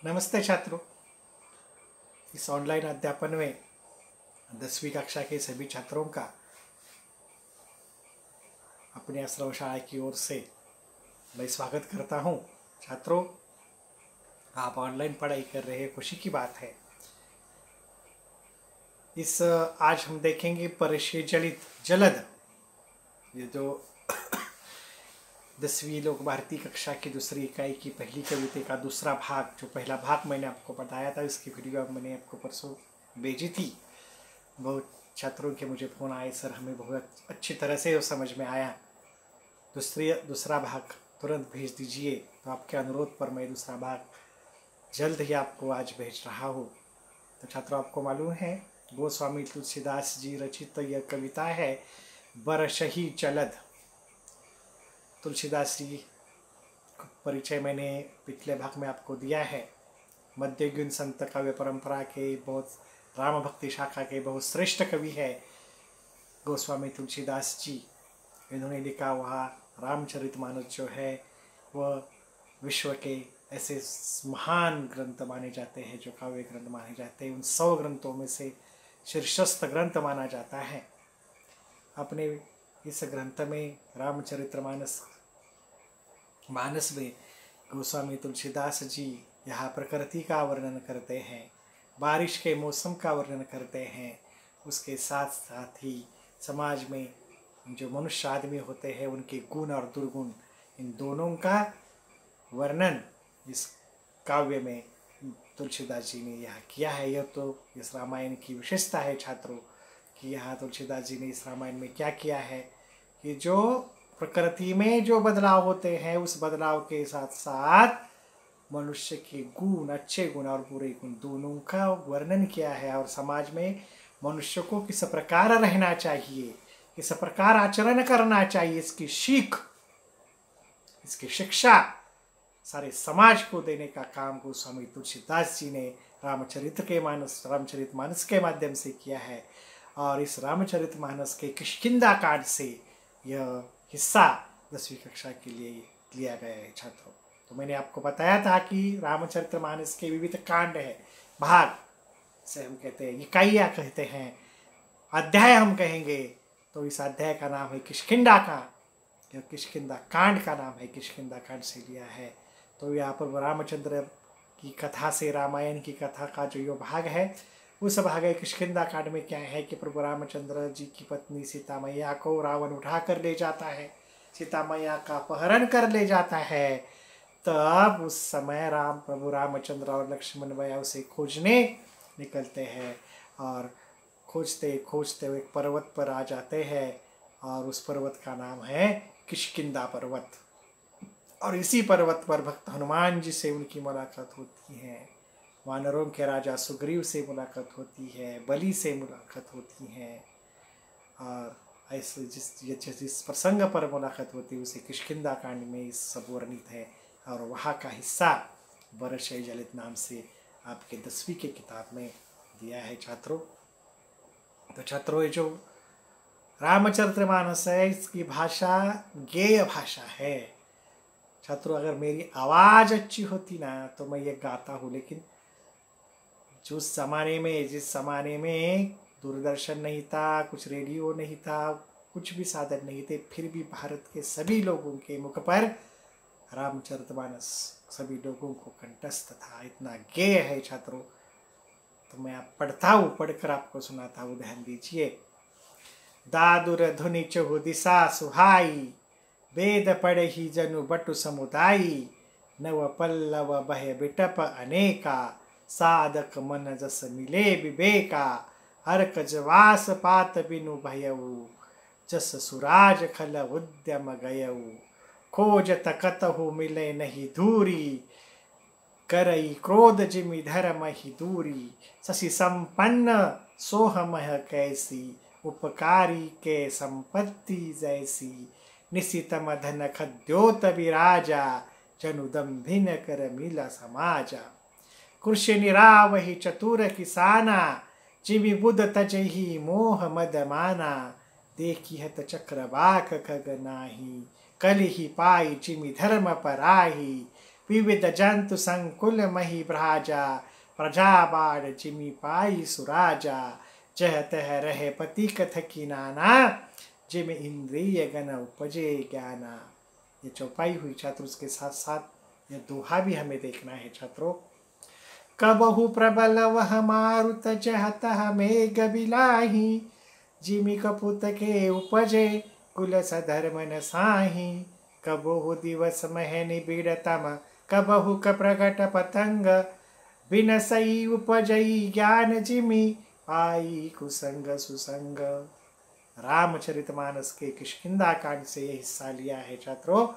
नमस्ते छात्रों। इस ऑनलाइन अध्यापन में 10वीं कक्षा के सभी छात्रों का अपने आश्रम शाला की ओर से मैं स्वागत करता हूं। छात्रों, आप ऑनलाइन पढ़ाई कर रहे हैं, खुशी की बात है। आज हम देखेंगे परिचय जलद, ये जो 10वीं लोक भारती कक्षा की दूसरी इकाई की पहली कविता का दूसरा भाग, जो पहला भाग मैंने आपको बताया था, इसकी वीडियो मैंने आपको परसों भेजी थी। बहुत छात्रों के मुझे फ़ोन आए, सर हमें बहुत अच्छी तरह से वो समझ में आया, दूसरा भाग तुरंत भेज दीजिए। तो आपके अनुरोध पर मैं दूसरा भाग जल्द ही आपको आज भेज रहा हूँ। तो छात्रों, आपको मालूम है गोस्वामी तुलसीदास जी रचित यह कविता है बरसही चलद। तुलसीदास जी का परिचय मैंने पिछले भाग में आपको दिया है। मध्ययुगीन संत काव्य परंपरा के बहुत राम भक्ति शाखा के बहुत श्रेष्ठ कवि है गोस्वामी तुलसीदास जी। इन्होंने लिखा हुआ रामचरितमानस जो है वह विश्व के ऐसे महान ग्रंथ माने जाते हैं, जो काव्य ग्रंथ माने जाते हैं। उन 100 ग्रंथों में से शीर्षस्थ ग्रंथ माना जाता है। अपने इस ग्रंथ में रामचरितमानस में गोस्वामी तुलसीदास जी यहाँ प्रकृति का वर्णन करते हैं, बारिश के मौसम का वर्णन करते हैं। उसके साथ साथ ही समाज में जो मनुष्य आदमी होते हैं उनके गुण और दुर्गुण, इन दोनों का वर्णन इस काव्य में तुलसीदास जी ने यहाँ किया है। यह तो इस रामायण की विशेषता है छात्रों, कि यहाँ तुलसीदास जी ने इस रामायण में क्या किया है कि जो प्रकृति में जो बदलाव होते हैं उस बदलाव के साथ साथ मनुष्य के गुण, अच्छे गुण और बुरे गुण, दोनों का वर्णन किया है। और समाज में मनुष्य को किस प्रकार रहना चाहिए, किस प्रकार आचरण करना चाहिए, इसकी सीख, इसकी शिक्षा सारे समाज को देने का काम गोस्वामी तुलसीदास जी ने रामचरितमानस के माध्यम से किया है। और इस रामचरितमानस के किष्किंधा कांड से यह हिस्सा 10वीं कक्षा के लिए लिया गया है छात्रों। तो मैंने आपको बताया था कि रामचरितमानस के विविध कांड है, भाग से हम कहते हैं, इकाइयाँ कहते हैं, अध्याय हम कहेंगे। तो इस अध्याय का नाम है किष्किंधा कांड। यह किष्किंधा कांड का नाम है, किष्किंधा कांड से लिया है। तो यहाँ पर रामचंद्र की कथा से, रामायण की कथा का जो ये भाग है, उस भाग किष्किंधा कांड में क्या है कि प्रभु रामचंद्र जी की पत्नी सीता मैया को रावण उठा कर ले जाता है, सीता मैया का अपहरण कर ले जाता है। तब उस समय प्रभु रामचंद्र और लक्ष्मण भैया उसे खोजने निकलते हैं, और खोजते खोजते एक पर्वत पर आ जाते हैं, और उस पर्वत का नाम है किष्किंधा पर्वत। और इसी पर्वत पर भक्त हनुमान जी से उनकी मुलाकात होती है, वानरों के राजा सुग्रीव से मुलाकात होती है, बलि से मुलाकात होती है। और ऐसे जिस प्रसंग पर मुलाकात होती है उसे किष्किंधा कांड में इस सब वर्णित है। और वहाँ का हिस्सा बरसही जलद नाम से आपके 10वीं के किताब में दिया है छात्रों। तो छात्रों, ये जो रामचरितमानस है इसकी भाषा गेय भाषा है छात्रों। अगर मेरी आवाज़ अच्छी होती ना तो मैं ये गाता हूँ, लेकिन जिस ज़माने में दूरदर्शन नहीं था, कुछ रेडियो नहीं था, कुछ भी साधन नहीं थे, फिर भी भारत के सभी लोगों के मुख पर रामचरितमानस सभी लोगों को कंठस्थ था। इतना गेय है छात्रों। तो मैं आप पढ़ता हूँ, पढ़कर आपको सुनाता हूँ, ध्यान दीजिए। दादुर धुनि चहु दिशा सुहाई, वेद पढ़हि जनु बटु समुदायी, नव पल्लव बह बिटप अनेका, साधक मन जस मिले विवेका, हरक जवास पात बिनु भयऊ, जस सुराज खल उद्यम गयऊ, खोज तकतहु मिले नहीं धूरी, करई क्रोध जिमि धर्म ही दूरी, शशि संपन्न सोह मह कैसी, उपकारी के संपत्ति जैसी, निशितम धन खद्योत विराजा, जनु दम्भिन कर मिला समाजा, कृषि निरावहि चतुर किसाना, जिमि बुध तजहि मोह मद माना, देखी हत चक्रवाक खग नाही, कलिहि पाई जिमि धर्म पराही, विविध जंतु संकुल मही भ्राजा, प्रजा बाढ़ जिमी पाई सुराजा, जह तह रहे पति कथ की नाना, जिम इंद्रिय गण उपजे ज्ञाना। ये चौपाई हुई छात्र, उसके साथ साथ ये दोहा भी हमें देखना है छात्रों। कबहु प्रबल वह मारुत जहत मेघ बिलाही, जिमि कपुत के उपजे कुल सधर्म न साही। कबहु दिवस मह निबिड़तम, कबहु क प्रगट पतंग, बिनसई उपजई ज्ञान जिमि पाई कुसंग सुसंग। रामचरितमानस के किष्किंधा कांड से ये हिस्सा लिया है छात्रों।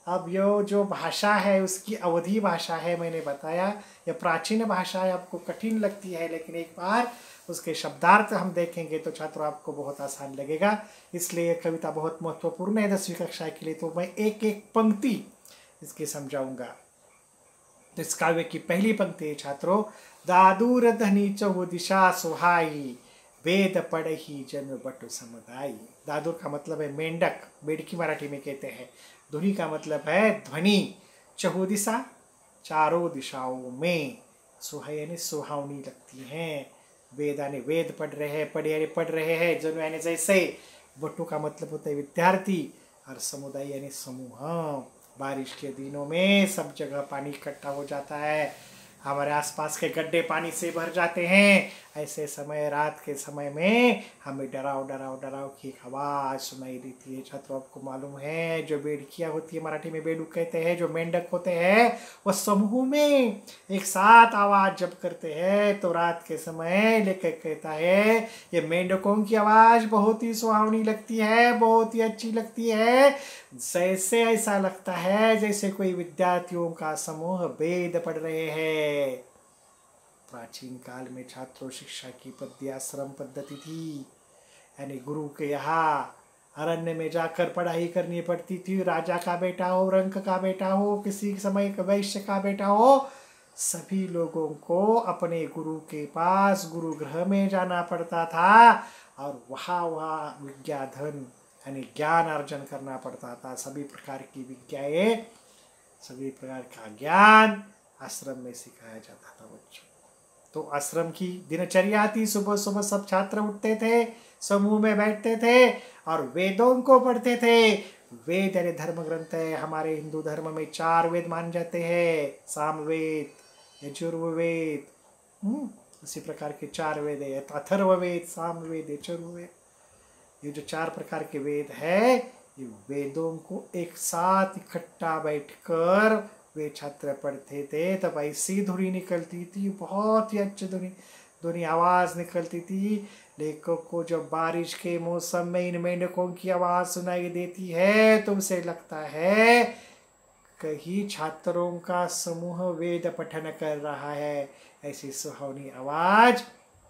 अब यो जो भाषा है उसकी अवधी भाषा है, मैंने बताया यह प्राचीन भाषा है, आपको कठिन लगती है, लेकिन एक बार उसके शब्दार्थ हम देखेंगे तो छात्रों आपको बहुत आसान लगेगा। इसलिए कविता बहुत महत्वपूर्ण है 10वीं कक्षा के लिए। तो मैं एक एक पंक्ति इसकी समझाऊंगा। तो इस काव्य की पहली पंक्ति है छात्रों, दादूर धनी चहु दिशा सुहाई, वेद पढ़ही जन बटु समुदाय। दादुर का मतलब है मेंढक, मेढकी मराठी में कहते हैं। धुनी का मतलब है ध्वनि। चहु दिशा, चारों दिशाओं में। सुहाई यानी सुहावनी लगती हैं। वेद यानी वेद पढ़ रहे हैं, पढ़े यानी पढ़ रहे हैं, जन यानी जैसे। बटु का मतलब होता है विद्यार्थी, और समुदाय यानी समूह। बारिश के दिनों में सब जगह पानी इकट्ठा हो जाता है, हमारे आसपास के गड्ढे पानी से भर जाते हैं। ऐसे समय, रात के समय में हमें डराव डराव डराव की आवाज़ सुनाई देती है छात्रों। आपको मालूम है जो बेड़कियाँ होती है, मराठी में बेडूक कहते हैं, जो मेंढक होते हैं वह समूह में एक साथ आवाज़ जब करते हैं तो रात के समय लेकर कहता है ये मेंढकों की आवाज़ बहुत ही सुहावनी लगती है, बहुत ही अच्छी लगती है। जैसे ऐसा लगता है जैसे कोई विद्यार्थियों का समूह वेद पढ़ रहे हैं। प्राचीन काल में छात्रों शिक्षा की पद्धति आश्रम पद्धति थी, यानी गुरु के यहाँ अरण्य में जाकर पढ़ाई करनी पड़ती थी। राजा का बेटा हो, रंक का बेटा हो, किसी समय वैश्य का बेटा हो, सभी लोगों को अपने गुरु के पास गुरु गृह में जाना पड़ता था, और वहाँ विद्याधन यानी ज्ञान अर्जन करना पड़ता था। सभी प्रकार की विद्याएं, सभी प्रकार का ज्ञान आश्रम में सिखाया जाता था बच्चों। तो आश्रम की दिनचर्या थी, सुबह सुबह सब छात्र उठते थे, समूह में बैठते थे और वेदों को पढ़ते थे। वेद यानी धर्म ग्रंथ है। हमारे हिंदू धर्म में 4 वेद मान जाते हैं, सामवेद, यजुर्वेद, इसी प्रकार के 4 वेद है, अथर्ववेद, सामवेद, यजुर्वेद। ये जो 4 प्रकार के वेद है, ये वेदों को एक साथ इकट्ठा बैठकर वे छात्र पढ़ते थे। तब ऐसी धुनी निकलती थी, बहुत ही अच्छी धुनी आवाज़ निकलती थी। लेखक को जब बारिश के मौसम में इन मेंढकों की आवाज़ सुनाई देती है तो उसे लगता है कहीं छात्रों का समूह वेद पठन कर रहा है, ऐसी सुहावनी आवाज़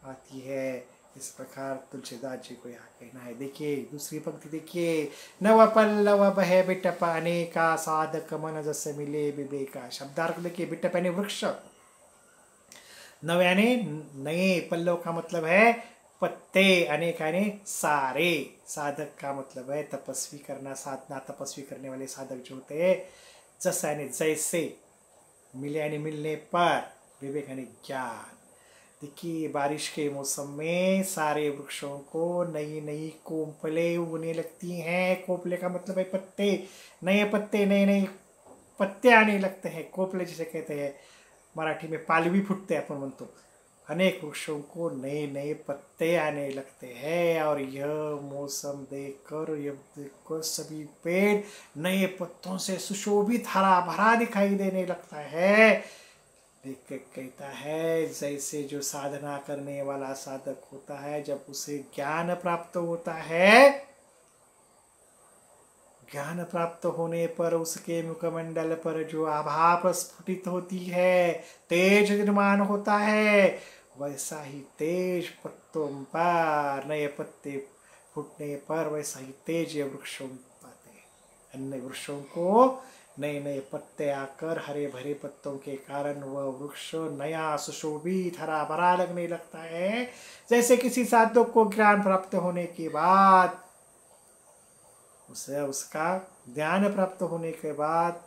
आती है। इस प्रकार तुलसीदास जी को यहाँ कहना है। देखिए दूसरी पंक्ति देखिए, नव पल्लव बहे बिटप अनेका, साधक मन जस मिले विवेका। शब्दार्थ देखिए, बिटप यानी वृक्ष, नव यानी नए, पल्लव का मतलब है पत्ते, अनेक यानी सारे, साधक का मतलब है तपस्वी करना, साधना तपस्वी करने वाले साधक जो होते हैं। जस यानी जैसे, मिले यानी मिलने पर, विवेक यानी ज्ञान। देखिए बारिश के मौसम में सारे वृक्षों को नई नई कोंपले उगने लगती हैं। कोंपले का मतलब है पत्ते, नए पत्ते, नए नए पत्ते आने लगते हैं। कोंपले जिसे कहते हैं, मराठी में पालवी फुटते हैं अपन म्हणतो। अनेक वृक्षों को नए नए पत्ते आने लगते हैं, और यह मौसम देखकर सभी पेड़ नए पत्तों से सुशोभित हरा भरा दिखाई देने लगता है। लेखक कहता है जैसे जो साधना करने वाला साधक होता है, जब उसे ज्ञान प्राप्त होता है, ज्ञान प्राप्त होने पर उसके मुखमंडल पर जो आभा प्रस्फुटित होती है, तेज निर्माण होता है, वैसा ही तेज पत्तों पर, नए पत्ते फूटने पर वैसा ही तेज वृक्षों पाते हैं। अन्य वृक्षों को नए नए पत्ते आकर हरे भरे पत्तों के कारण वह वृक्ष नया सुशोभित हरा भरा लगने लगता है। जैसे किसी साधक को ज्ञान प्राप्त होने के बाद, उसे उसका ज्ञान प्राप्त होने के बाद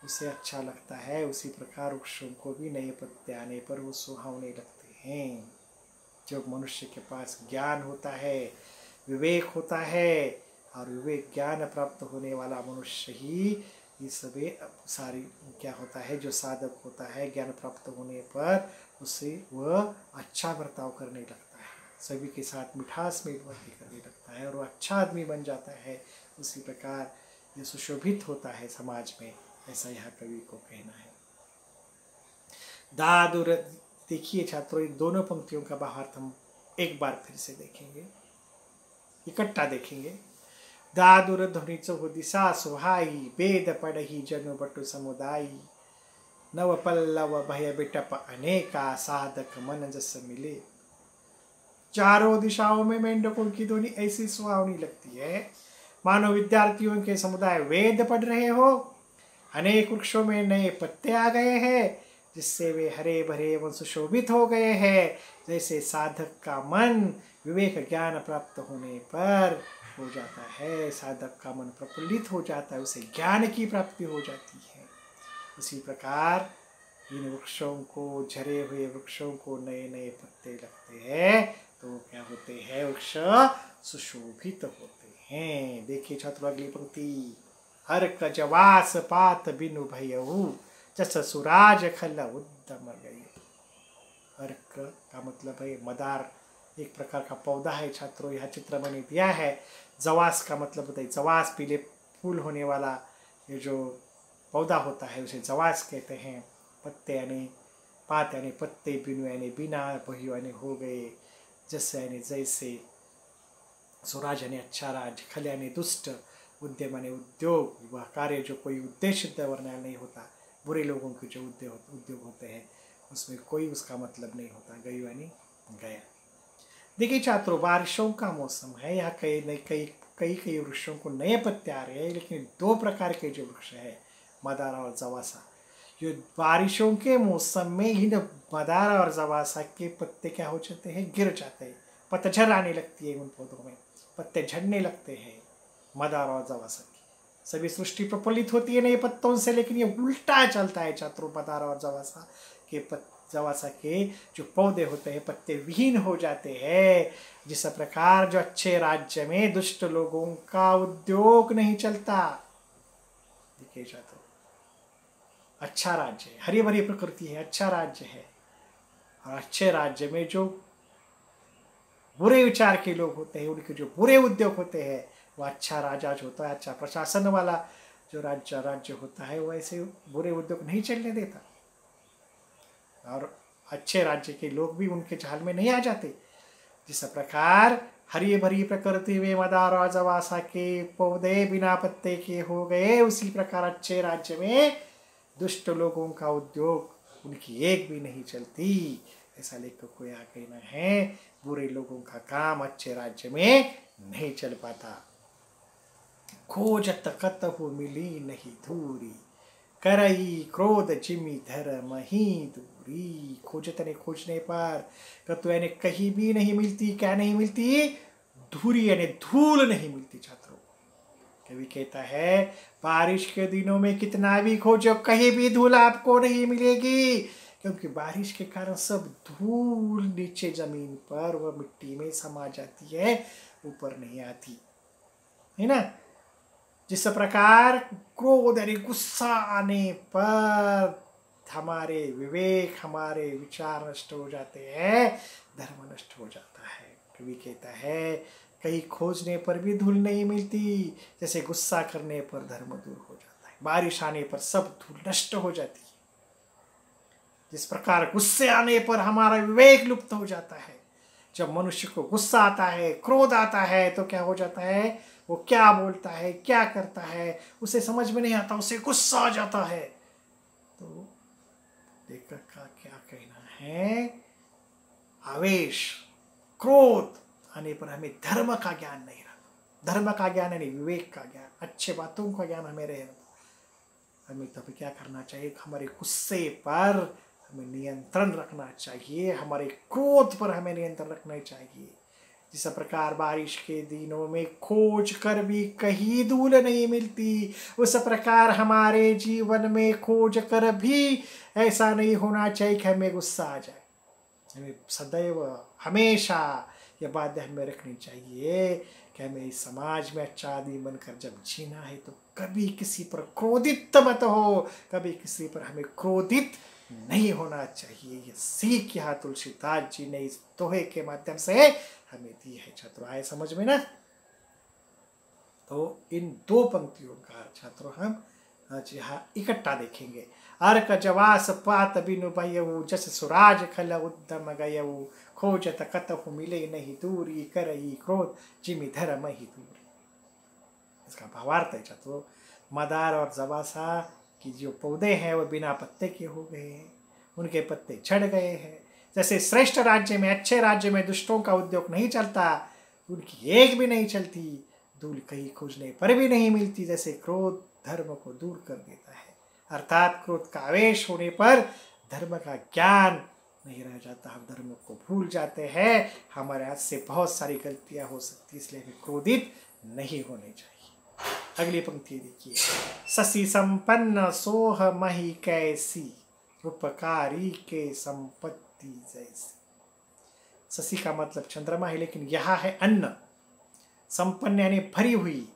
उसे अच्छा लगता है, उसी प्रकार वृक्षों को भी नए पत्ते आने पर वो सुहावने लगते हैं। जब मनुष्य के पास ज्ञान होता है, विवेक होता है, और विवेक ज्ञान प्राप्त होने वाला मनुष्य ही ये सभी सारी क्या होता है, जो साधक होता है ज्ञान प्राप्त होने पर उससे वह अच्छा बर्ताव करने लगता है, सभी के साथ मिठास में वर्ती करने लगता है और वह अच्छा आदमी बन जाता है। उसी प्रकार ये सुशोभित होता है समाज में, ऐसा यहाँ कवि को कहना है। दादुर, देखिए छात्रों, इन दोनों पंक्तियों का भावार्थ हम एक बार फिर से देखेंगे, इकट्ठा देखेंगे। दादुर ध्वनि चहु दिशा सुहाई, वेद पढ़ही जनु बटु समुदायी, नव पल्लव भय बिटप अनेका, साधक मन जस मिले। चारों दिशाओं में मेंढकों की ध्वनि ऐसी सुहावनी लगती है मानो विद्यार्थियों के समुदाय वेद पढ़ रहे हो। अनेक वृक्षों में नए पत्ते आ गए हैं जिससे वे हरे भरे एवं सुशोभित हो गए हैं। जैसे साधक का मन विवेक ज्ञान प्राप्त होने पर हो जाता है, साधक का मन प्रफुल्लित हो जाता है, उसे ज्ञान की प्राप्ति हो जाती है। उसी प्रकार इन वृक्षों को, झरे हुए वृक्षों को नए नए पत्ते लगते हैं तो क्या होते हैं, वृक्ष सुशोभित होते हैं। देखिए छात्रों अगली पंक्ति, हर्क जवास पात बिनु भयऊ, जस सुराज खल उद्दम गई। हर्क का मतलब है मदार, एक प्रकार का पौधा है छात्रों, यह चित्र मैंने दिया है। जवास का मतलब होता है, जवास पीले फूल होने वाला ये जो पौधा होता है उसे जवास कहते हैं। पत्ते यानी पात यानी पत्ते, बिनु यानी बिना, भयू यानी हो गए, जैसे यानी जैसे, स्वराज यानी अच्छा राज, खल यानी दुष्ट, उद्यम यानी उद्योग, वह कार्य जो कोई उद्देश्य वर्णन नहीं होता। बुरे लोगों के जो उद्योग होते हैं उसमें कोई उसका मतलब नहीं होता। गई यानी गया। देखिए छात्रों, बारिशों का मौसम है, यहाँ कई वृक्षों को नए पत्ते आ रहे हैं, लेकिन दो प्रकार के जो वृक्ष है, मदारा और जवासा, जो बारिशों के मौसम में इन मदारा और जवासा के पत्ते क्या हो जाते हैं, गिर जाते हैं, पतझड़ आने लगती है, उन पौधों में पत्ते झड़ने लगते हैं। मदारा और जवासा की सभी सृष्टि प्रफुल्लित होती है नए पत्तों से, लेकिन ये उल्टा चलता है छात्रों। मदारा और जवासा के जो पौधे होते हैं पत्ते विहीन हो जाते हैं। जिस प्रकार जो अच्छे राज्य में दुष्ट लोगों का उद्योग नहीं चलता। देखिए छात्रों, अच्छा राज्य है, हरी भरी प्रकृति है, अच्छा राज्य है, और अच्छे राज्य में जो बुरे विचार के लोग होते हैं, उनके जो बुरे उद्योग होते हैं, वो अच्छा राजा जो होता है, अच्छा प्रशासन वाला जो राज्य होता है, वो ऐसे बुरे उद्योग नहीं चलने देता, और अच्छे राज्य के लोग भी उनके जाल में नहीं आ जाते। जिस प्रकार हरी भरी प्रकृति में मदार और जवासा के पौधे बिना पत्ते के हो गए, उसी प्रकार अच्छे राज्य में दुष्ट लोगों का उद्योग उनकी एक भी नहीं चलती। ऐसा लेखक को यहाँ कहना है, बुरे लोगों का काम अच्छे राज्य में नहीं चल पाता। खोजत कतहु मिली नहीं धूरी, करई क्रोध जिमी धर्म ही दूरी। खोजत ने खोजने पर, कतु यानी कहीं भी नहीं मिलती, क्या नहीं मिलती, धूरी यानी धूल नहीं मिलती छात्रों। कवि कहता है बारिश के दिनों में कितना भी खोजो कहीं भी धूल आपको नहीं मिलेगी, क्योंकि बारिश के कारण सब धूल नीचे जमीन पर वह मिट्टी में समा जाती है, ऊपर नहीं आती है ना। जिस प्रकार क्रोध यानी गुस्सा आने पर हमारे विवेक, हमारे विचार नष्ट हो जाते हैं, धर्म नष्ट हो जाता है। कवि कहता है कहीं खोजने पर भी धूल नहीं मिलती, जैसे गुस्सा करने पर धर्म दूर हो जाता है, बारिश आने पर सब धूल नष्ट हो जाती है। जिस प्रकार गुस्से आने पर हमारा विवेक लुप्त हो जाता है। जब मनुष्य को गुस्सा आता है, क्रोध आता है, तो क्या हो जाता है, वो क्या बोलता है, क्या करता है, उसे समझ में नहीं आता, उसे गुस्सा आ जाता है। तो लेखक का क्या कहना है, आवेश, क्रोध आने पर हमें धर्म का ज्ञान नहीं रहता। धर्म का ज्ञान यानी विवेक का ज्ञान, अच्छे बातों का ज्ञान हमें रहता। हमें तब क्या करना चाहिए, हमारे गुस्से पर हमें नियंत्रण रखना चाहिए, हमारे क्रोध पर हमें नियंत्रण रखना चाहिए। जिस प्रकार बारिश के दिनों में खोज कर भी कहीं धूल नहीं मिलती, उस प्रकार हमारे जीवन में खोज कर भी ऐसा नहीं होना चाहिए कि हमें गुस्सा आ जाए। हमें सदैव हमेशा यह बात हमें रखनी चाहिए कि हमें इस समाज में अच्छा आदमी बनकर जब जीना है तो कभी किसी पर क्रोधित मत हो, कभी किसी पर हमें क्रोधित नहीं होना चाहिए। ये सीख यहाँ तुलसीदास जी ने इस दोहे के माध्यम से हमें दी है। छात्रों आए समझ में ना? तो इन दो पंक्तियों का छात्रों हम आज यहाँ इकट्ठा देखेंगे। अर्क जवास पात बिनु भयऊ, जस सुराज खल उद्दम गयऊ, खोजत कतहु मिले नहीं दूरी, करई क्रोध जिमि धर्म ही दूरी। इसका भावार्थ है छात्रों, मदार और जवासा की जो पौधे हैं वो बिना पत्ते के हो गए हैं, उनके पत्ते झड़ गए हैं। जैसे श्रेष्ठ राज्य में, अच्छे राज्य में दुष्टों का उद्योग नहीं चलता, उनकी एक भी नहीं चलती, धूल कहीं खोजने पर भी नहीं मिलती, जैसे क्रोध धर्म को दूर कर देता है। अर्थात क्रोध का आवेश होने पर धर्म का ज्ञान नहीं रह जाता, हम धर्म को भूल जाते हैं। हमारे हाथ से बहुत सारी गलतियां हो सकती, इसलिए हमें क्रोधित नहीं होने चाहिए। अगली पंक्ति देखिए, शशि संपन्न सोह मही कैसी, उपकारी के संपत्ति जैसी। शशि का मतलब चंद्रमा है, लेकिन यहाँ है अन्न। संपन्न यानी भरी हुई,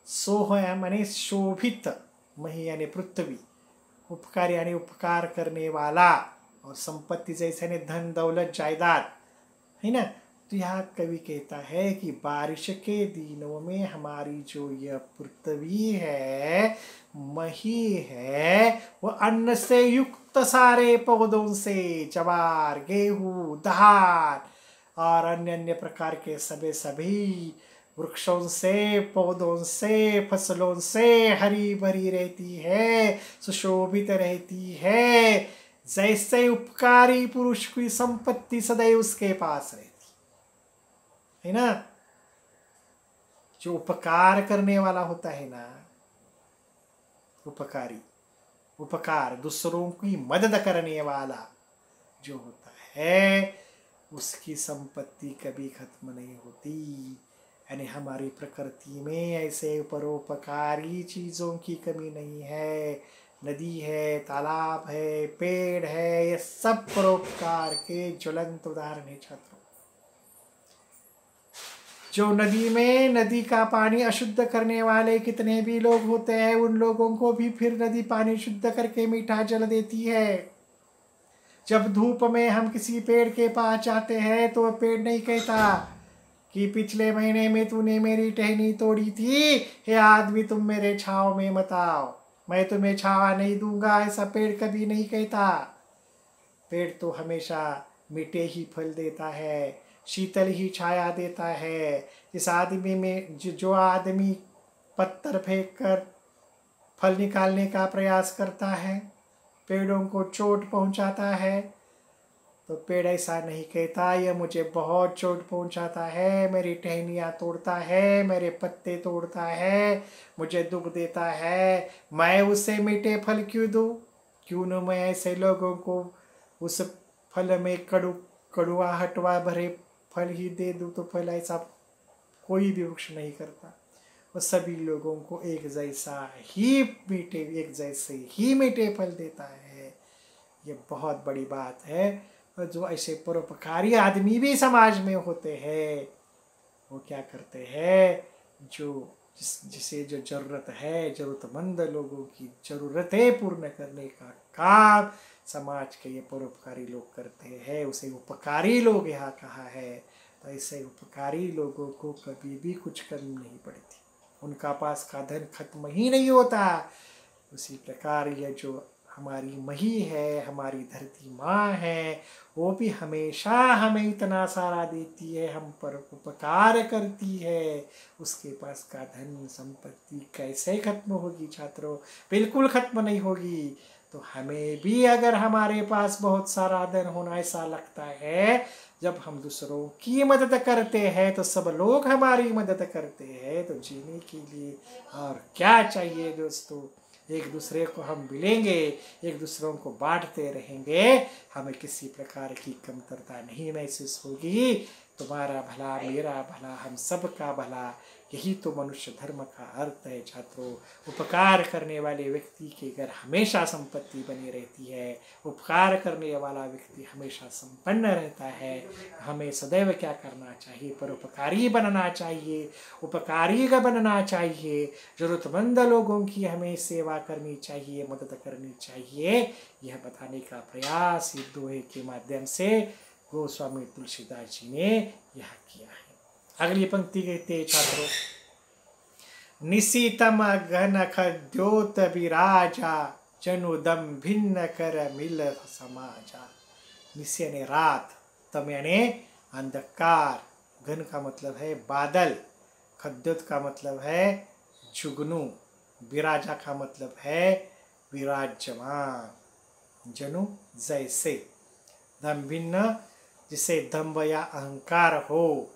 सोह यानी शोभित, मही यानी पृथ्वी, उपकार यानी उपकार करने वाला, और संपत्ति जैसे यानी धन दौलत जायदाद, है ना। तो यहाँ कवि कहता है कि बारिश के दिनों में हमारी जो यह पृथ्वी है, मही है, वो अन्न से युक्त सारे पौधों से, ज्वार, गेहूं, धान और अन्य अन्य प्रकार के सभी वृक्षों से, पौधों से, फसलों से हरी भरी रहती है, सुशोभित रहती है। जैसे उपकारी पुरुष की संपत्ति सदैव उसके पास रहती है ना। जो उपकार करने वाला होता है ना, उपकारी, उपकार दूसरों की मदद करने वाला जो होता है, उसकी संपत्ति कभी खत्म नहीं होती। यानी हमारी प्रकृति में ऐसे परोपकारी चीज़ों की कमी नहीं है। नदी है, तालाब है, पेड़ है, ये सब परोपकार के ज्वलंत उदाहरण है छात्रों। जो नदी में, नदी का पानी अशुद्ध करने वाले कितने भी लोग होते हैं, उन लोगों को भी फिर नदी पानी शुद्ध करके मीठा जल देती है। जब धूप में हम किसी पेड़ के पास जाते हैं तो वह पेड़ नहीं कहता कि पिछले महीने में तूने मेरी टहनी तोड़ी थी, हे आदमी तुम मेरे छांव में मत आओ, मैं तुम्हें छावा नहीं दूंगा, ऐसा पेड़ कभी नहीं कहता। पेड़ तो हमेशा मीठे ही फल देता है, शीतल ही छाया देता है। इस आदमी में जो आदमी पत्थर फेंक कर फल निकालने का प्रयास करता है, पेड़ों को चोट पहुंचाता है, तो पेड़ ऐसा नहीं कहता यह मुझे बहुत चोट पहुंचाता है, मेरी टहनियाँ तोड़ता है, मेरे पत्ते तोड़ता है, मुझे दुख देता है, मैं उसे मीठे फल क्यों दूँ? क्यों न मैं ऐसे लोगों को उस फल में कड़ुआहटवा भरे फल ही दे दूँ। तो फल ऐसा कोई भी वृक्ष नहीं करता, वो सभी लोगों को एक जैसे ही मीठे फल देता है। ये बहुत बड़ी बात है। जो ऐसे परोपकारी आदमी भी समाज में होते हैं, वो क्या करते हैं, जिसे जो जरूरत है, जरूरतमंद लोगों की जरूरतें पूर्ण करने का काम समाज के ये परोपकारी लोग करते हैं, उसे उपकारी लोग यहाँ कहा है। तो ऐसे उपकारी लोगों को कभी भी कुछ कमी नहीं पड़ती, उनका पास का धन खत्म ही नहीं होता। उसी प्रकार ये जो हमारी मही है, हमारी धरती माँ है, वो भी हमेशा हमें इतना सारा देती है, हम पर उपकार करती है। उसके पास का धन संपत्ति कैसे खत्म होगी छात्रों? बिल्कुल खत्म नहीं होगी। तो हमें भी अगर हमारे पास बहुत सारा धन होना ऐसा लगता है, जब हम दूसरों की मदद करते हैं तो सब लोग हमारी मदद करते हैं, तो जीने के लिए और क्या चाहिए दोस्तों? एक दूसरे को हम मिलेंगे, एक दूसरों को बांटते रहेंगे, हमें किसी प्रकार की कमतरता नहीं महसूस होगी। तुम्हारा भला, मेरा भला, हम सब का भला, यही तो मनुष्य धर्म का अर्थ है छात्रों। उपकार करने वाले व्यक्ति के घर हमेशा संपत्ति बनी रहती है, उपकार करने वाला व्यक्ति हमेशा संपन्न रहता है। हमें सदैव क्या करना चाहिए? परोपकारी बनना चाहिए, उपकारी का बनना चाहिए, जरूरतमंद लोगों की हमें सेवा करनी चाहिए, मदद करनी चाहिए। यह बताने का प्रयास इस दोहे के माध्यम से गोस्वामी तुलसीदास जी ने यह किया है। अगली पंक्ति कहते हैं छात्रों, निशीतम घन खद्योत विराजा, जनुदम भिन्न कर मिल समाजा। निशी यानी रात, तम यानी अंधकार, घन का मतलब है बादल, खद्योत का मतलब है जुगनू, विराजा का मतलब है विराजमान, जनु जैसे, दम भिन्न जिसे दम्भ या अहंकार हो,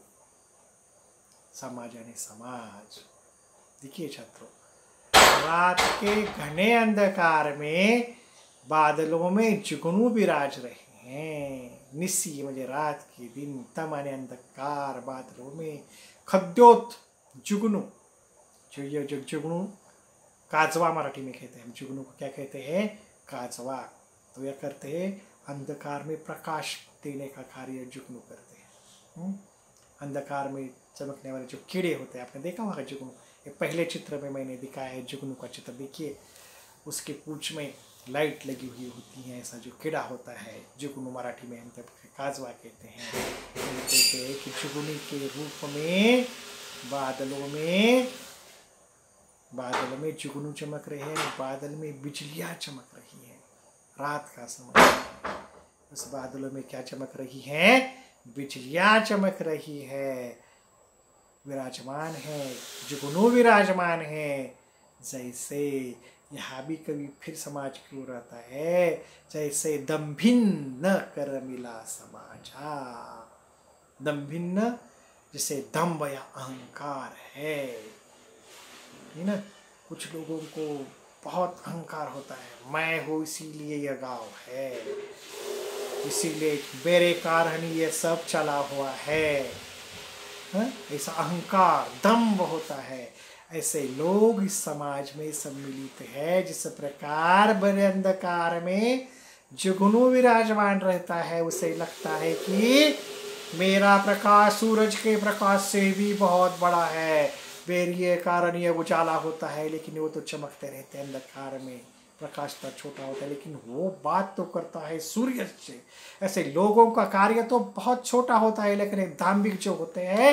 समाज यानी समाज। देखिए छात्रों, रात के घने अंधकार में बादलों में जुगनू विराज रहे हैं। निसी मुझे रात के दिन, तम यानी अंधकार, बादलों में, खद्योत जुगनू, जो जुगनू काजवा मराठी में कहते हैं, जुगनू को क्या कहते हैं? काजवा। तो यह करते हैं अंधकार में प्रकाश देने का कार्य जुगनू करते हैं। अंधकार में चमकने वाले जो कीड़े होते हैं, आपने देखा होगा जुगनू, ये पहले चित्र में मैंने दिखाया है जुगनू का चित्र, देखिए उसके पूंछ में लाइट लगी हुई होती है, ऐसा जो कीड़ा होता है जुगनू, मराठी में हम तब काजवा कहते हैं। कहते हैं कि जुगनू के रूप में बादलों में जुगनू चमक रहे हैं, बादल में बिजलियां चमक रही हैं। रात का समय, उस बादलों में क्या चमक रही है? बिजलियां चमक रही है, विराजमान है, जुगनू विराजमान है। जैसे यहाँ भी कभी फिर समाज की ओर आता है, जैसे दम्भिन्न कर मिला समाजा। दम्भिन्न जैसे दम्भ या अहंकार है ना। कुछ लोगों को बहुत अहंकार होता है, मैं हूँ इसीलिए यह गाँव है, इसीलिए मेरे कारण ये सब चला हुआ है, ऐसा अहंकार दम्भ होता है। ऐसे लोग इस समाज में सम्मिलित है। जिस प्रकार बड़े अंधकार में जुगनू विराजमान रहता है, उसे लगता है कि मेरा प्रकाश सूरज के प्रकाश से भी बहुत बड़ा है, मेरे कारण ये उजाला होता है, लेकिन वो तो चमकते रहते हैं अंधकार में, प्रकाश तो छोटा होता है, लेकिन वो बात तो करता है सूर्य से। ऐसे लोगों का कार्य तो बहुत छोटा होता है, लेकिन एक दाम्भिक जो होते हैं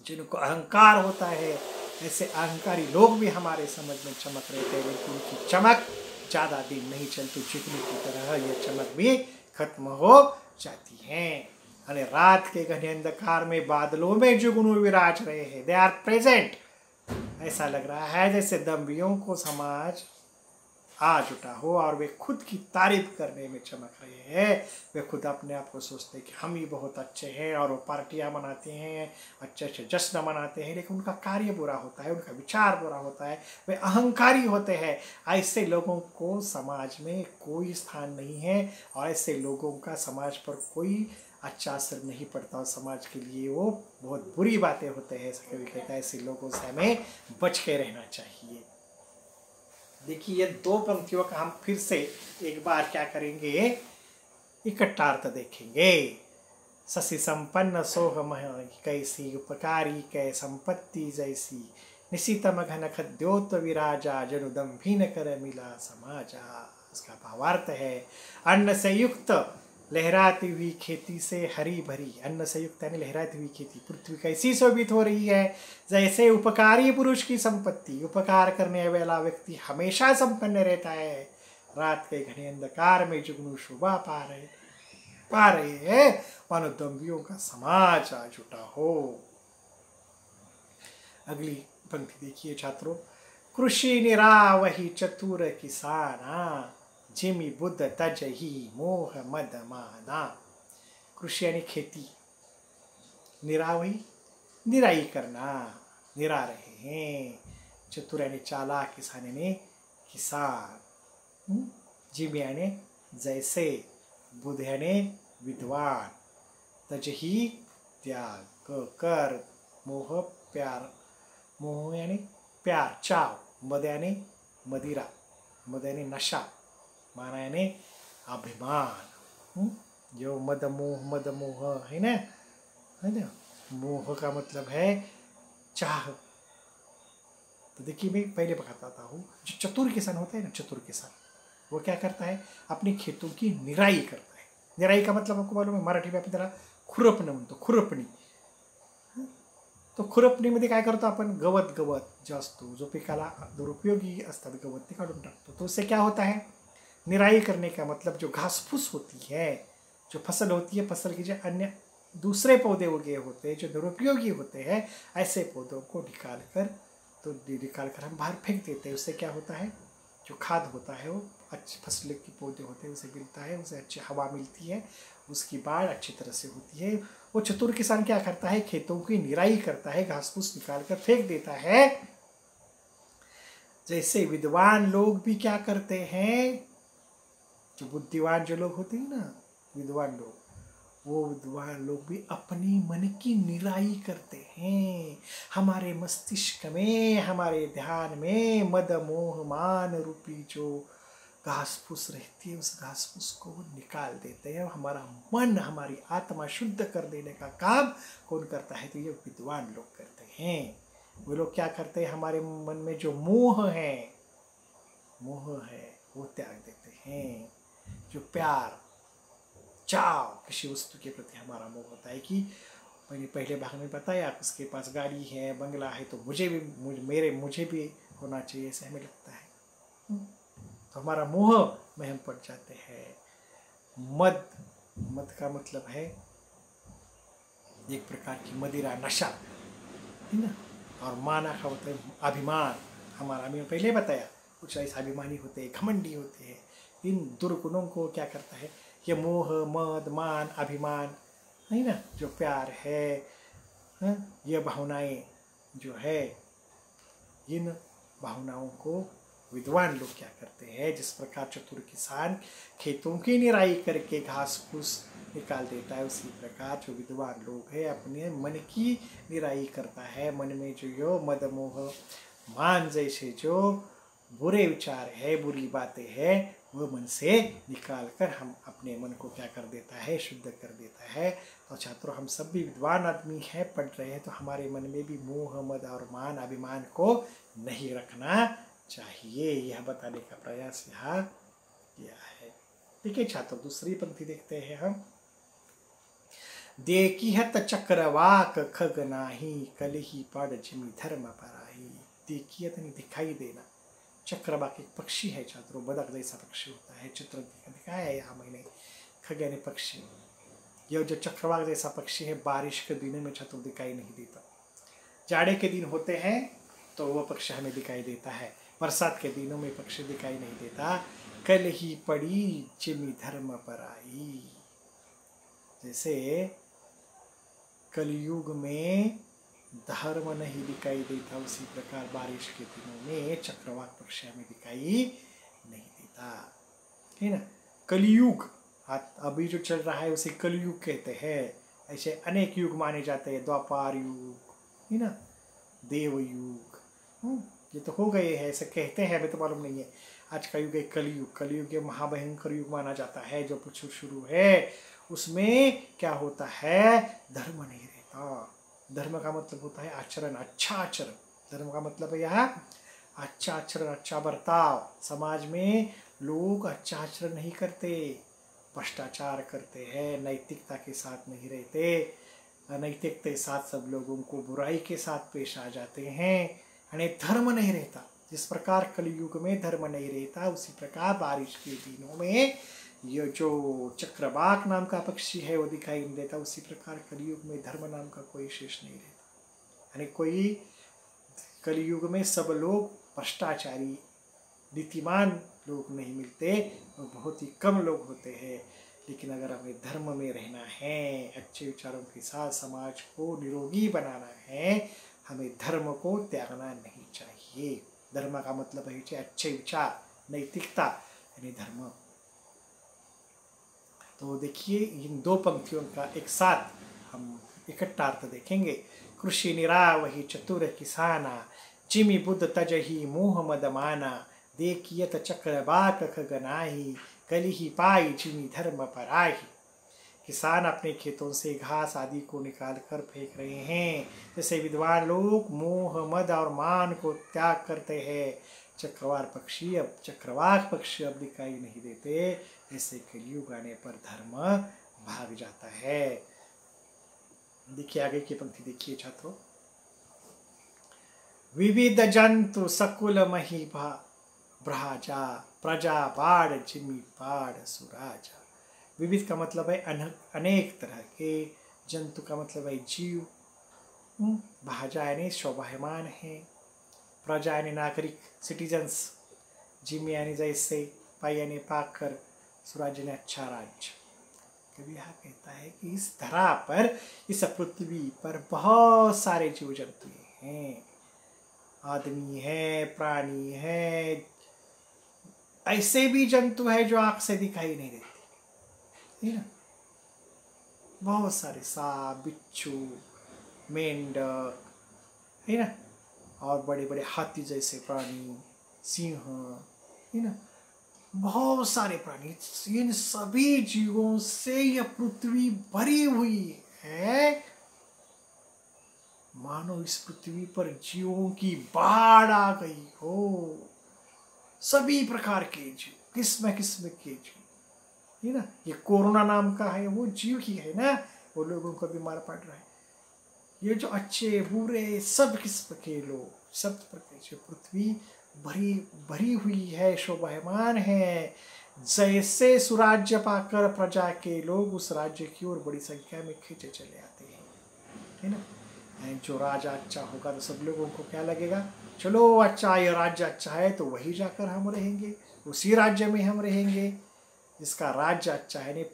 जिनको अहंकार होता है, ऐसे अहंकारी लोग भी हमारे समझ में चमक रहते हैं, लेकिन उनकी चमक ज़्यादा दिन नहीं चलती, जुगनू की तरह यह चमक भी खत्म हो जाती है। अरे रात के घने अंधकार में बादलों में जुगनू विराज रहे हैं, दे आर प्रेजेंट। ऐसा लग रहा है जैसे दम्भियों को समाज आ जुटा हो और वे खुद की तारीफ करने में चमक रहे हैं। वे खुद अपने आप को सोचते हैं कि हम ही बहुत अच्छे हैं, और वो पार्टियां मनाते हैं, अच्छे अच्छे जश्न मनाते हैं, लेकिन उनका कार्य बुरा होता है, उनका विचार बुरा होता है, वे अहंकारी होते हैं। ऐसे लोगों को समाज में कोई स्थान नहीं है, और ऐसे लोगों का समाज पर कोई अच्छा असर नहीं पड़ता, और समाज के लिए वो बहुत बुरी बातें होते हैं। ऐसा कभी कहता है, ऐसे लोगों से हमें बच के रहना चाहिए। देखिए, ये दो पंक्तियों का हम फिर से एक बार क्या करेंगे, इकट्ठा अर्थ देखेंगे। शशि संपन्न सोहम कैसी, उपकारी कै संपत्ति जैसी, निशितम घन खद्योत विराजा, जनुदम भीन कर मिला समाजा। इसका भावार्थ है, अन्न से युक्त लहराती हुई खेती से हरी भरी, अन्न से युक्त यानी लहराती हुई खेती, पृथ्वी कैसी शोभित हो रही है, जैसे उपकारी पुरुष की संपत्ति, उपकार करने वाला व्यक्ति हमेशा संपन्न रहता है। रात के घने अंधकार में जुगनू शोभा पा रहे हैं, मानो दम्भियों का समाज आ जुटा हो। अगली पंक्ति देखिए छात्रों, कृषि निरावही चतुर किसाना, जिमि बुद्ध तजही मोह मद माना। कृषि यानी खेती, निरावही निराई करना, निरा रहे हैं, चतुर यानी चालाक, किसान यानी किसान, जिम यानी जैसे, बुद्ध यानी विद्वान, तजही त्याग, कर, मोह प्यार, मोह यानी प्यार चाव, मद यानी मदिरा, मद यानी नशा, मान यानी अभिमान। जो मद मोह है ना, मोह का मतलब है चाह। तो देखिए मैं पहले बताता हूँ, जो चतुर किसान होता है ना, चतुर किसान वो क्या करता है, अपने खेतों की निराई करता है। निराई का मतलब आपको मालूम है, मराठी में आपण त्याला खुरपणं म्हणतो, खुरपणी। तो खुरपणीमध्ये काय करतो आपण, गवत जो असतो, जो पिकाला दुरुपयोगी असतात गवत, ते काढून टाकतो। तो उससे क्या होता है, निराई करने का मतलब जो घास फूस होती है, जो फसल होती है, फसल के जो अन्य दूसरे पौधे उगे होते हैं जो दुरुपयोगी होते हैं, ऐसे पौधों को निकाल कर हम बाहर फेंक देते हैं। उससे क्या होता है, जो खाद होता है वो अच्छे फसल के पौधे होते हैं उसे मिलता है, उसे अच्छी हवा मिलती है, उसकी बाढ़ अच्छी तरह से होती है। वो चतुर किसान क्या करता है, खेतों की निराई करता है, घास फूस निकाल कर फेंक देता है। जैसे विद्वान लोग भी क्या करते हैं, जो बुद्धिवान जो लोग होते हैं ना, विद्वान लोग, वो विद्वान लोग भी अपनी मन की निराई करते हैं। हमारे मस्तिष्क में, हमारे ध्यान में मद मोह मान रूपी जो घास फूस रहती है, उस घास फूस को निकाल देते हैं। हमारा मन, हमारी आत्मा शुद्ध कर देने का काम कौन करता है, तो ये विद्वान लोग करते हैं। वो लोग क्या करते हैं, हमारे मन में जो मोह है वो त्याग देते हैं। जो प्यार चाव, किसी वस्तु के प्रति हमारा मोह होता है कि मैंने पहले भाग में बताया, उसके पास गाड़ी है, बंगला है, तो मुझे भी होना चाहिए, ऐसे हमें लगता है। तो हमारा मोह में हम पड़ जाते हैं। मद का मतलब है एक प्रकार की मदिरा, नशा, है ना। और माना का मतलब अभिमान। हमारा मैं पहले बताया, कुछ ऐसे अभिमानी होते हैं, घमंडी होते हैं। इन दुर्गुणों को क्या करता है, ये मोह, मद, मान, अभिमान, है ना, जो प्यार है, ये भावनाएं जो है, इन भावनाओं को विद्वान लोग क्या करते हैं, जिस प्रकार चतुर किसान खेतों की निराई करके घास फूस निकाल देता है, उसी प्रकार जो विद्वान लोग है अपने मन की निराई करता है। मन में जो मद मोह मान जैसे जो बुरे विचार है, बुरी बातें है, वो मन से निकाल कर हम अपने मन को क्या कर देता है, शुद्ध कर देता है। तो छात्रों, हम सब भी विद्वान आदमी है, पढ़ रहे हैं, तो हमारे मन में भी मोह, मद और मान, अभिमान को नहीं रखना चाहिए, यह बताने का प्रयास यहाँ किया है। ठीक है छात्रों, दूसरी पंक्ति देखते हैं हम। देखिहत चक्रवाक खग नाही, कलही पड़ जिमि धर्म पराही। देखिए यानी दिखाई देना। चक्रवाक एक पक्षी है छात्रों, बदक जैसा पक्षी होता है, चित्र दिखाया है यहाँ मैंने। खग यानी पक्षी। यह जो चक्रवाक जैसा पक्षी है, बारिश के दिनों में छात्रों दिखाई नहीं देता। जाड़े के दिन होते हैं तो वह पक्षी हमें दिखाई देता है, बरसात के दिनों में पक्षी दिखाई नहीं देता। कल ही पड़ी जिमि धर्म पराई। जैसे कलयुग में धर्म नहीं दिखाई देता, उसी प्रकार बारिश के दिनों में चक्रवाक पक्षी हमें दिखाई नहीं देता, है ना। कलयुग अभी जो चल रहा है उसे कलयुग कहते हैं। ऐसे अनेक युग माने जाते हैं, द्वापर युग, है ना, देवयुग, ये तो हो गए हैं, ऐसे कहते हैं, हमें तो मालूम नहीं है। आज का युग है कलयुग। कलयुग ये महाभयंकर युग माना जाता है, जो कुछ शुरू है उसमें क्या होता है, धर्म नहीं रहता। धर्म का मतलब होता है आचरण, अच्छा आचरण। धर्म का मतलब है यहाँ अच्छा आचरण, अच्छा बर्ताव। समाज में लोग अच्छा आचरण नहीं करते, भ्रष्टाचार करते हैं, नैतिकता के साथ नहीं रहते, अनैतिकता के साथ सब लोगों को बुराई के साथ पेश आ जाते हैं, यानी धर्म नहीं रहता। जिस प्रकार कलयुग में धर्म नहीं रहता, उसी प्रकार बारिश के दिनों में ये जो चक्रवाक नाम का पक्षी है वो दिखाई नहीं देता। उसी प्रकार कलयुग में धर्म नाम का कोई शेष नहीं रहता, यानी कोई कलयुग में सब लोग भ्रष्टाचारी, नीतिमान लोग नहीं मिलते, और बहुत ही कम लोग होते हैं। लेकिन अगर हमें धर्म में रहना है, अच्छे विचारों के साथ समाज को निरोगी बनाना है, हमें धर्म को त्यागना नहीं चाहिए। धर्म का मतलब है अच्छे विचार, नैतिकता, यानी धर्म। तो देखिए इन दो पंक्तियों का एक साथ इकट्ठा अर्थ देखेंगे। कृषि निरा वही चतुर किसाना, जिमि बुद्ध तजही मोह मद माना, देखियत चक्र बाक खगनाही, कली ही पाई जिमि धर्म पराही। किसान अपने खेतों से घास आदि को निकाल कर फेंक रहे हैं, जैसे विद्वान लोग मोह मद और मान को त्याग करते हैं। चक्रवाक पक्षी अब दिखाई नहीं देते, ऐसे कलयुग आने पर धर्म भाग जाता है। देखिए आगे की पंक्ति देखिए छात्रों। विविध जंतु सकुल मही भ्राजा, प्रजा बाढ़ जिमि बाढ़ सुराजा। विविध का मतलब है अनेक तरह के, जंतु का मतलब है जीव, भाजा यानी स्वाभाविमान है, प्रजा यानी नागरिक सिटीजन्स, जिम यानी जैसे, पाई यानी पाकर, सुराज यानी अच्छा राज्य। कभी यहाँ कहता है कि इस धरा पर, इस पृथ्वी पर बहुत सारे जीव जंतु हैं, आदमी है, प्राणी है, ऐसे भी जंतु है जो आंख से दिखाई नहीं देते, है ना। बहुत सारे सांप, बिच्छू, मेंढक, है ना, और बड़े बड़े हाथी जैसे प्राणी, सिंह, है ना, बहुत सारे प्राणी। इन सभी जीवों से यह पृथ्वी भरी हुई है, मानो इस पृथ्वी पर जीवों की बाढ़ आ गई हो। सभी प्रकार के जीव, किस्म किस्म के जीव, है ना। ये कोरोना नाम का है, वो जीव ही है ना, वो लोगों को बीमार पड़ रहा है। ये जो अच्छे बुरे सब किस्म के लोग, सब प्रकार से पृथ्वी भरी भरी हुई है, शोभायमान है। जैसे सुराज्य पाकर प्रजा के लोग उस राज्य की ओर बड़ी संख्या में खींचे चले आते हैं, है ना। जो राजा अच्छा होगा तो सब लोगों को क्या लगेगा, चलो अच्छा ये राज्य अच्छा है तो वही जाकर हम रहेंगे, उसी राज्य में हम रहेंगे। जिसका राज्य अच्छा है, नहीं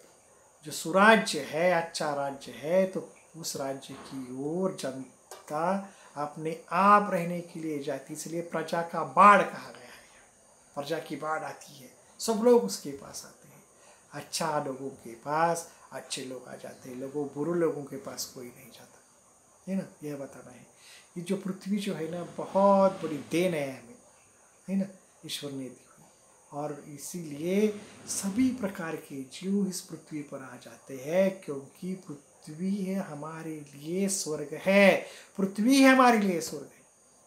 जो सुराज्य है, अच्छा राज्य है, तो उस राज्य की ओर जनता अपने आप रहने के लिए जाती। इसलिए प्रजा का बाढ़ कहा गया है। प्रजा की बाढ़ आती है, सब लोग उसके पास आते हैं। अच्छा लोगों के पास अच्छे लोग आ जाते हैं, बुरे लोगों के पास कोई नहीं जाता, है ना। यह बताना है। ये जो पृथ्वी जो है ना, बहुत बड़ी देन है हमें, है ना, ईश्वर ने दी हुई। और इसीलिए सभी प्रकार के जीव इस पृथ्वी पर आ जाते हैं, क्योंकि पृथ्वी है हमारे लिए स्वर्ग है। पृथ्वी है हमारे लिए स्वर्ग है।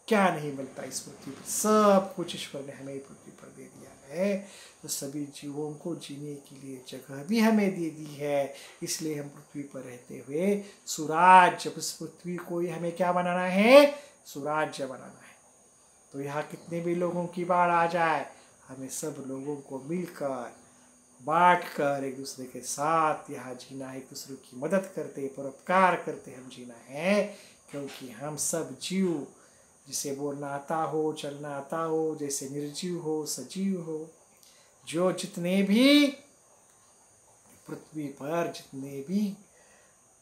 क्या नहीं मिलता इस पृथ्वी पर, सब कुछ ईश्वर ने हमें पृथ्वी पर दे दिया है। तो सभी जीवों को जीने के लिए जगह भी हमें दे दी है। इसलिए हम पृथ्वी पर रहते हुए सुराज्य, उस पृथ्वी को ही हमें क्या बनाना है, सुराज्य बनाना है। तो यहाँ कितने भी लोगों की बाढ़ आ जाए, हमें सब लोगों को मिलकर बांट कर एक दूसरे के साथ यहाँ जीना है, एक दूसरे की मदद करते, परोपकार करते हम जीना है। क्योंकि हम सब जीव, जिसे बोलना आता हो, चलना आता हो, जैसे निर्जीव हो, सजीव हो, जो जितने भी पृथ्वी पर जितने भी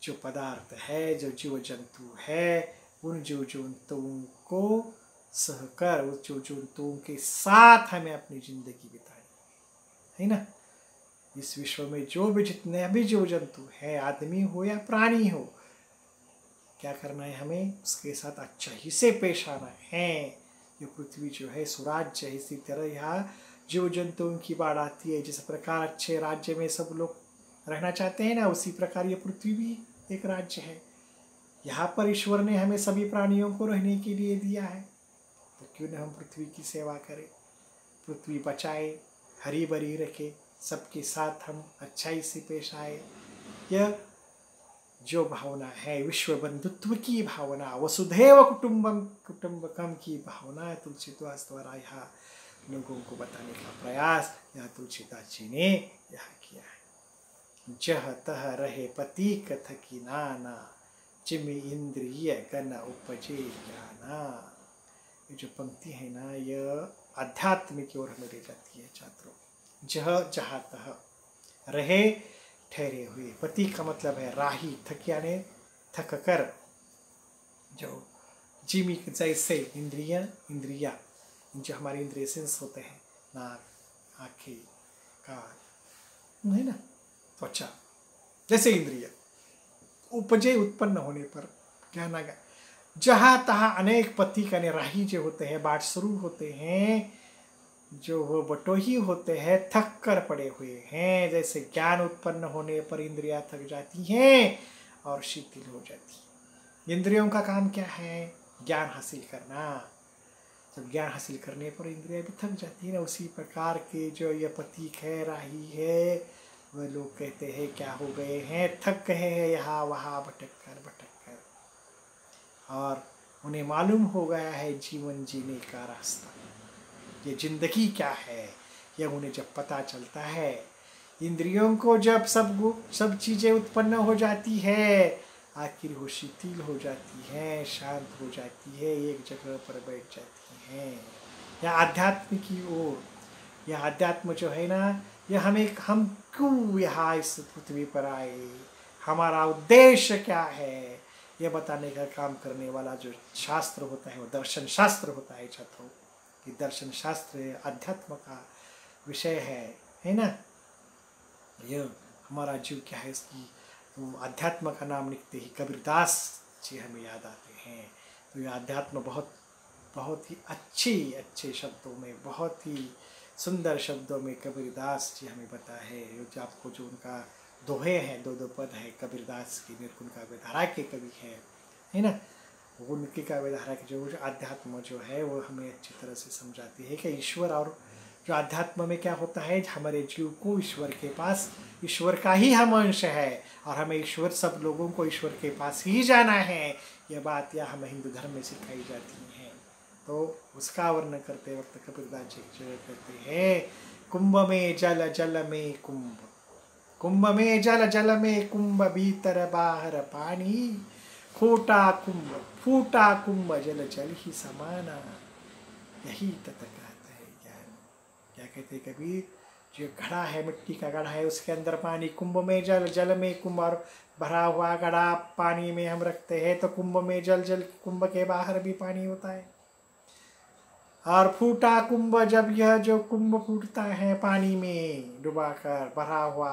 जो पदार्थ है, जो जीव जंतु है, उन जीव जंतुओं को सहकर, उस जीव जंतुओं के साथ हमें अपनी जिंदगी बितानी है ना। इस विश्व में जो भी जितने भी जीव जंतु है, आदमी हो या प्राणी हो, क्या करना है हमें, उसके साथ अच्छा ही से पेश आना है। ये पृथ्वी जो है सुराज्य है, इसी तरह यहाँ जीव जंतुओं की बाढ़ आती है। जिस प्रकार अच्छे राज्य में सब लोग रहना चाहते हैं ना, उसी प्रकार ये पृथ्वी भी एक राज्य है। यहाँ पर ईश्वर ने हमें सभी प्राणियों को रहने के लिए दिया है, तो क्यों न हम पृथ्वी की सेवा करें, पृथ्वी बचाए, हरी भरी रखे, सबके साथ हम अच्छाई से पेश आए। यह जो भावना है, विश्व बंधुत्व की भावना, वसुधैव कुटुंबकम की भावना, तुलसीदास द्वारा यहाँ लोगों को बताने का प्रयास यहाँ तुलसीदास जी ने यहाँ किया है। जह तह रहे पति कथ की नाना, चिमि इंद्रिय गण उपजे ज्ञाना। ये जो पंक्ति है ना, यह अध्यात्म की ओर हमें ले जाती है छात्रों। जह जहाँ तह रहे, ठहरे हुए, पति का मतलब है राही, थक यानी थक कर, जो जिमी जैसे इंद्रिया जो हमारे इंद्रिय सेंस होते हैं, नाक, आँखें, कान, है ना, त्वचा, जैसे इंद्रिय, उपजे उत्पन्न होने पर कहना गया, जहाँ तहाँ अनेक पति का राही जो होते हैं, बाट शुरू होते हैं, जो वो बटोही होते हैं, थक कर पड़े हुए हैं। जैसे ज्ञान उत्पन्न होने पर इंद्रियां थक जाती हैं और शिथिल हो जाती हैं। इंद्रियों का काम क्या है? ज्ञान हासिल करना। जब ज्ञान हासिल करने पर इंद्रियां भी थक जाती है ना, उसी प्रकार के जो ये पथिक है, राही है, वह लोग कहते हैं क्या हो गए हैं, थक गए हैं यहाँ वहाँ भटक कर, और उन्हें मालूम हो गया है जीवन जीने का रास्ता, ये जिंदगी क्या है, यह उन्हें जब पता चलता है। इंद्रियों को जब सब चीज़ें उत्पन्न हो जाती है, आखिर वो शिथिल हो जाती है, शांत हो जाती है, एक जगह पर बैठ जाती हैं। यह आध्यात्म की ओर, यह आध्यात्म जो है ना, यह हम क्यों यहाँ इस पृथ्वी पर आए, हमारा उद्देश्य क्या है, यह बताने का काम करने वाला जो शास्त्र होता है वो दर्शन शास्त्र होता है छात्रों। कि दर्शन शास्त्र अध्यात्म का विषय है ना। यह हमारा जीव क्या है, इसकी तो अध्यात्म का नाम लिखते ही कबीरदास जी हमें याद आते हैं। तो यह अध्यात्म बहुत ही अच्छे शब्दों में, बहुत ही सुंदर शब्दों में कबीरदास जी हमें बताया है। जो आपको जो उनका दोहे हैं, दो पद है कबीरदास की, निर्गुण काव्यधारा के कवि है ना। उनकी काव्यधारा की जो अध्यात्म जो है वो हमें अच्छी तरह से समझाती है कि ईश्वर, और जो अध्यात्म में क्या होता है, हमारे जीव को ईश्वर के पास, ईश्वर का ही हम अंश है और हमें ईश्वर, सब लोगों को ईश्वर के पास ही जाना है। यह बात या हमें हिंदू धर्म में सिखाई जाती है। तो उसका वर्णन करते वक्त कबीरदास जी जो कहते हैं, कुंभ में जल, जल में कुंभ, कुंभ में जल, जल में कुंभ, भीतर बाहर पानी, फूटा कुंभ जल जल ही समाना, यही तत् कहता है ज्ञान। क्या कहते कबीर, जो घड़ा है, मिट्टी का घड़ा है, उसके अंदर पानी, कुंभ में जल, जल में कुंभ, और भरा हुआ घड़ा पानी में हम रखते हैं तो कुंभ में जल, जल कुंभ के बाहर भी पानी होता है। और फूटा कुंभ, जब यह जो कुंभ फूटता है पानी में डुबाकर, भरा हुआ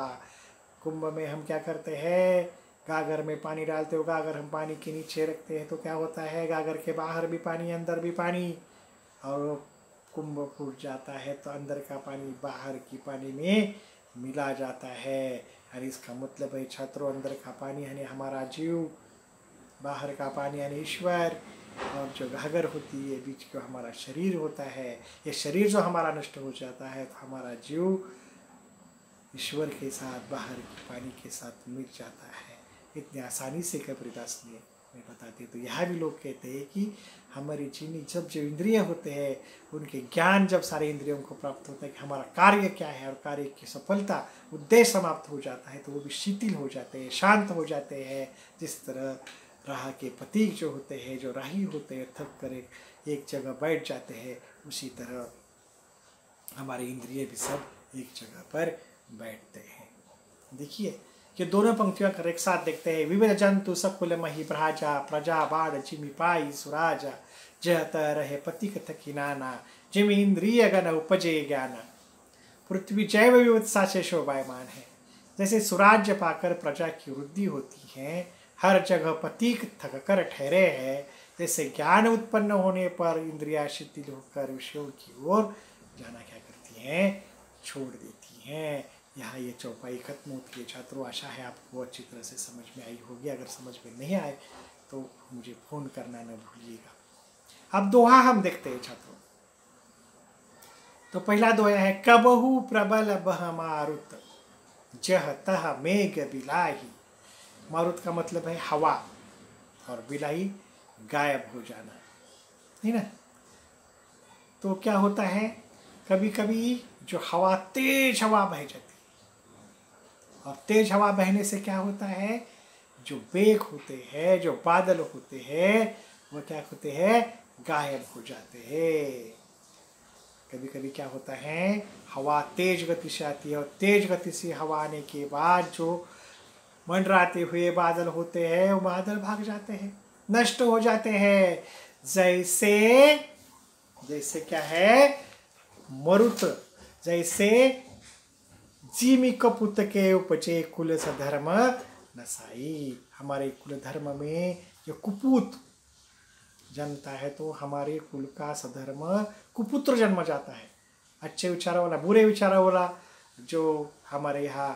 कुंभ में हम क्या करते हैं, गागर में पानी डालते हो, गागर हम पानी के नीचे रखते हैं तो क्या होता है, गागर के बाहर भी पानी, अंदर भी पानी, और कुंभ फूट जाता है तो अंदर का पानी बाहर की पानी में मिला जाता है। और इसका मतलब है छात्रों, अंदर का पानी यानी हमारा जीव, बाहर का पानी यानी ईश्वर, और जो गागर होती है बीच का हमारा शरीर होता है। ये शरीर जो हमारा नष्ट हो जाता है तो हमारा जीव ईश्वर के साथ, बाहर के पानी के साथ मिल जाता है। इतनी आसानी से कबीरदास ने बताते। तो यहाँ भी लोग कहते हैं कि हमारी चीनी जब जो इंद्रिय होते हैं, उनके ज्ञान जब सारे इंद्रियों को प्राप्त होता है कि हमारा कार्य क्या है और कार्य की सफलता, उद्देश्य समाप्त हो जाता है, तो वो भी शिथिल हो जाते हैं, शांत हो जाते हैं। जिस तरह राह के प्रतीक जो होते हैं, जो राही होते हैं, थक कर एक जगह बैठ जाते हैं, उसी तरह हमारे इंद्रिय भी सब एक जगह पर बैठते हैं। देखिए ये दोनों पंक्तियों कर एक साथ देखते हैं। विविध जंतु सकुल मही भ्राजा, प्रजा बाढ़ जिमि पाई सुराजा, जहत रहे पतिक थकी नाना, जिमि इंद्रिय गण उपजे ज्ञान। पृथ्वी जैव विविधता से शोभायमान है। जैसे सुराज्य पाकर प्रजा की वृद्धि होती है, हर जगह पतिक थक कर ठहरे है, जैसे ज्ञान उत्पन्न होने पर इंद्रिया शिथिल होकर विषयों की ओर जाना क्या करती हैं, छोड़ देती हैं। यहाँ ये चौपाई खत्म होती है। छात्रों, आशा है आपको अच्छी तरह से समझ में आई होगी। अगर समझ में नहीं आए तो मुझे फ़ोन करना न भूलिएगा। अब दोहा हम देखते हैं छात्रों। तो पहला दोहा है, कबहू प्रबल बह मारुत, जह तह मेघ बिलाही। मारुत का मतलब है हवा, और बिलाही गायब हो जाना, है ना। तो क्या होता है, कभी कभी जो हवा, तेज हवा बह जाती है, और तेज हवा बहने से क्या होता है, जो मेघ होते हैं, जो बादल होते हैं, वो क्या होते हैं, गायब हो जाते हैं। कभी कभी क्या होता है, हवा तेज गति से आती है, और तेज गति से हवा आने के बाद जो मंडराते हुए बादल होते हैं, वो बादल भाग जाते हैं, नष्ट हो जाते हैं। जैसे क्या है, मरुत, जैसे जिमि कपुत के उपजे कुल सधर्म नसाई। हमारे कुल धर्म में जो कुपूत जन्मता है तो हमारे कुल का सधर्म कुपुत्र जन्म जाता है। अच्छे विचारों वाला बुरे विचारों वाला जो हमारे यहाँ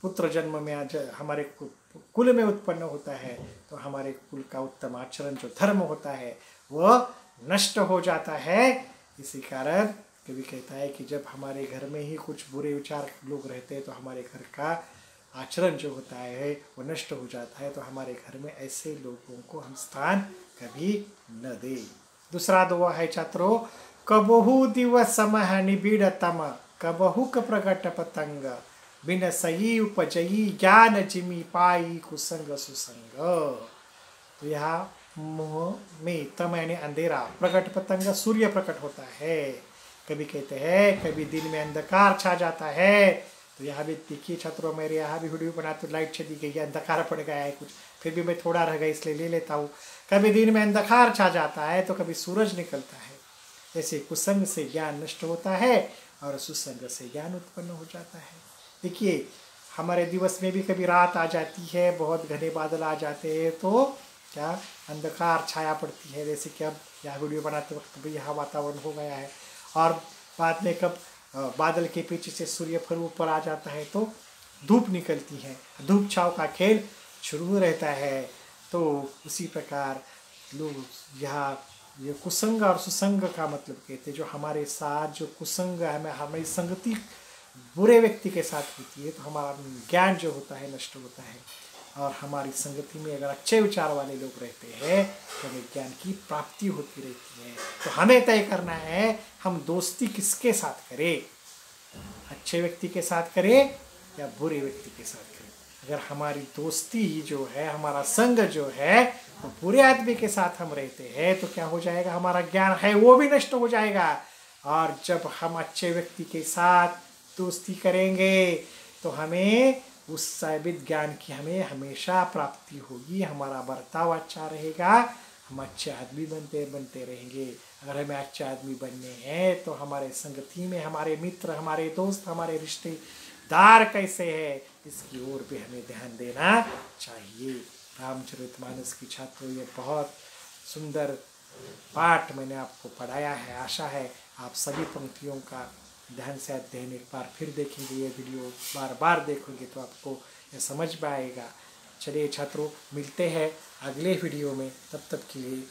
पुत्र जन्म में आज हमारे कुल में उत्पन्न होता है तो हमारे कुल का उत्तम आचरण जो धर्म होता है वह नष्ट हो जाता है। इसी कारण कभी कहता है कि जब हमारे घर में ही कुछ बुरे विचार लोग रहते हैं तो हमारे घर का आचरण जो होता है वो नष्ट हो जाता है। तो हमारे घर में ऐसे लोगों को हम स्थान कभी न दे। दूसरा दुआ है छात्रों, कबहु दिवस समह निबिड़तम कबहु क प्रकट पतंग बिन सही उपजई ज्ञान जिमी पाई कुसंग सुसंग। तो यहाँ मोह में तम यानी अंधेरा, प्रकट पतंग सूर्य प्रकट होता है। कभी कहते हैं कभी दिन में अंधकार छा जाता है। तो यहाँ भी देखिए छात्रों, मेरे यहाँ भी वीडियो बनाते तो लाइट चली गई है, अंधकार पड़ गया है कुछ, फिर भी मैं थोड़ा रह गया इसलिए ले लेता हूँ। कभी दिन में अंधकार छा जाता है तो कभी सूरज निकलता है। ऐसे कुसंग से ज्ञान नष्ट होता है और सुसंग से ज्ञान उत्पन्न हो जाता है। देखिए हमारे दिवस में भी कभी रात आ जाती है, बहुत घने बादल आ जाते हैं तो क्या अंधकार छाया पड़ती है। जैसे कि अब यहाँ वीडियो बनाते वक्त भी यहाँ वातावरण हो गया है और बाद में कब बादल के पीछे से सूर्य फिर ऊपर आ जाता है तो धूप निकलती है, धूप छाव का खेल शुरू रहता है। तो उसी प्रकार लोग यहाँ ये कुसंग और सुसंग का मतलब कहते हैं, जो हमारे साथ जो कुसंग हमारी संगति बुरे व्यक्ति के साथ होती है तो हमारा ज्ञान जो होता है नष्ट होता है। और हमारी संगति में अगर अच्छे विचार वाले लोग रहते हैं तो हमें ज्ञान की प्राप्ति होती रहती है। तो हमें तय करना है हम दोस्ती किसके साथ करें, अच्छे व्यक्ति के साथ करें या बुरे व्यक्ति के साथ करें। अगर हमारी दोस्ती जो है, हमारा संग जो है तो बुरे आदमी के साथ हम रहते हैं तो क्या हो जाएगा, हमारा ज्ञान है वो भी नष्ट हो जाएगा। और जब हम अच्छे व्यक्ति के साथ दोस्ती करेंगे तो हमें उस साबित ज्ञान की हमें हमेशा प्राप्ति होगी, हमारा बर्ताव अच्छा रहेगा, हम अच्छे आदमी बनते रहेंगे। अगर हमें अच्छे आदमी बनने हैं तो हमारे संगति में हमारे मित्र, हमारे दोस्त, हमारे रिश्तेदार कैसे है इसकी ओर भी हमें ध्यान देना चाहिए। रामचरितमानस की छात्रों ये बहुत सुंदर पाठ मैंने आपको पढ़ाया है। आशा है आप सभी पंक्तियों का ध्यान से अध्ययन एक बार फिर देखेंगे, ये वीडियो बार बार देखोगे तो आपको ये समझ में आएगा। चलिए छात्रों, मिलते हैं अगले वीडियो में, तब तक के लिए